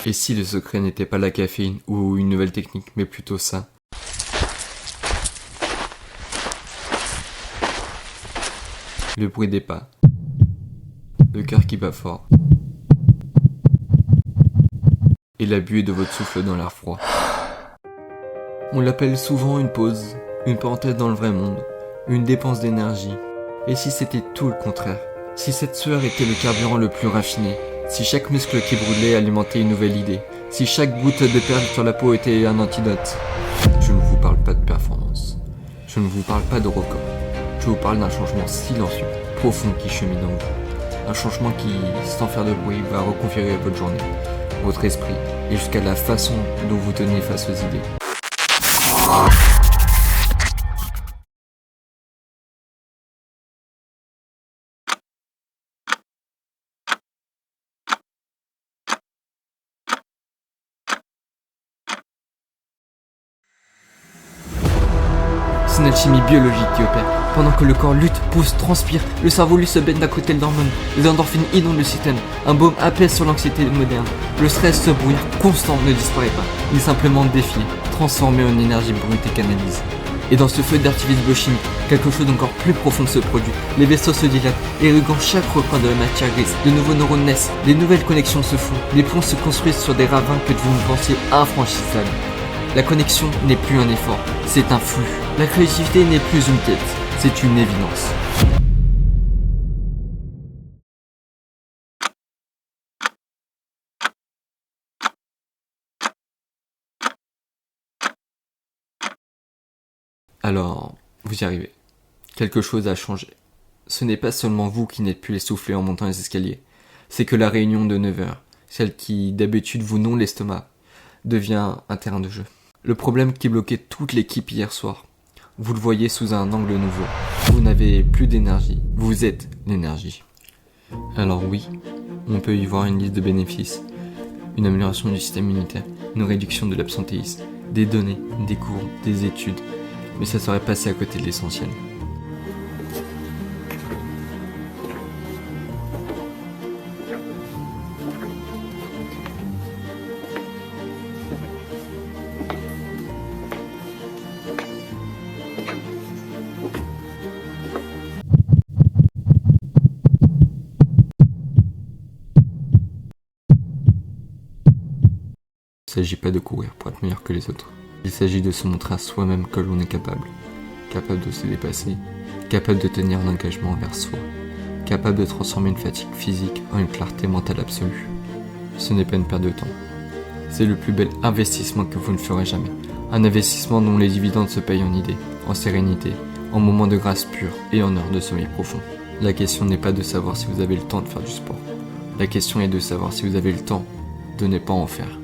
Et si le secret n'était pas la caféine ou une nouvelle technique, mais plutôt ça? Le bruit des pas. Le cœur qui bat fort. Et la buée de votre souffle dans l'air froid. On l'appelle souvent une pause, une parenthèse dans le vrai monde, une dépense d'énergie. Et si c'était tout le contraire? Si cette sueur était le carburant le plus raffiné? Si chaque muscle qui brûlait alimentait une nouvelle idée? Si chaque goutte de perle sur la peau était un antidote? Je ne vous parle pas de performance. Je ne vous parle pas de record. Je vous parle d'un changement silencieux, profond qui chemine en vous. Un changement qui, sans faire de bruit, va reconfigurer votre journée, votre esprit, et jusqu'à la façon dont vous tenez face aux idées. C'est une alchimie biologique qui opère. Pendant que le corps lutte, pousse, transpire, le cerveau lui se baigne d'un cocktail d'hormones. Les endorphines inondent le système. Un baume apaise sur l'anxiété moderne. Le stress, ce brouillard constant ne disparaît pas. Il est simplement défié, transformé en énergie brute et canalisée. Et dans ce feu d'artifice biochimique, quelque chose d'encore plus profond se produit. Les vaisseaux se dilatent, érigant chaque recoin de la matière grise. De nouveaux neurones naissent, des nouvelles connexions se font. Les ponts se construisent sur des ravins que vous ne pensiez infranchissables. La connexion n'est plus un effort, c'est un flux. La créativité n'est plus une quête, c'est une évidence. Alors, vous y arrivez. Quelque chose a changé. Ce n'est pas seulement vous qui n'êtes plus essoufflé en montant les escaliers. C'est que la réunion de 9 heures, celle qui d'habitude vous nourrit l'estomac, devient un terrain de jeu. Le problème qui bloquait toute l'équipe hier soir, vous le voyez sous un angle nouveau. Vous n'avez plus d'énergie, vous êtes l'énergie. Alors oui, on peut y voir une liste de bénéfices, une amélioration du système immunitaire, une réduction de l'absentéisme, des données, des cours, des études, mais ça serait passé à côté de l'essentiel. Il ne s'agit pas de courir pour être meilleur que les autres. Il s'agit de se montrer à soi-même que l'on est capable. Capable de se dépasser, capable de tenir un engagement envers soi, capable de transformer une fatigue physique en une clarté mentale absolue. Ce n'est pas une perte de temps. C'est le plus bel investissement que vous ne ferez jamais. Un investissement dont les dividendes se payent en idées, en sérénité, en moments de grâce pure et en heures de sommeil profond. La question n'est pas de savoir si vous avez le temps de faire du sport. La question est de savoir si vous avez le temps de ne pas en faire.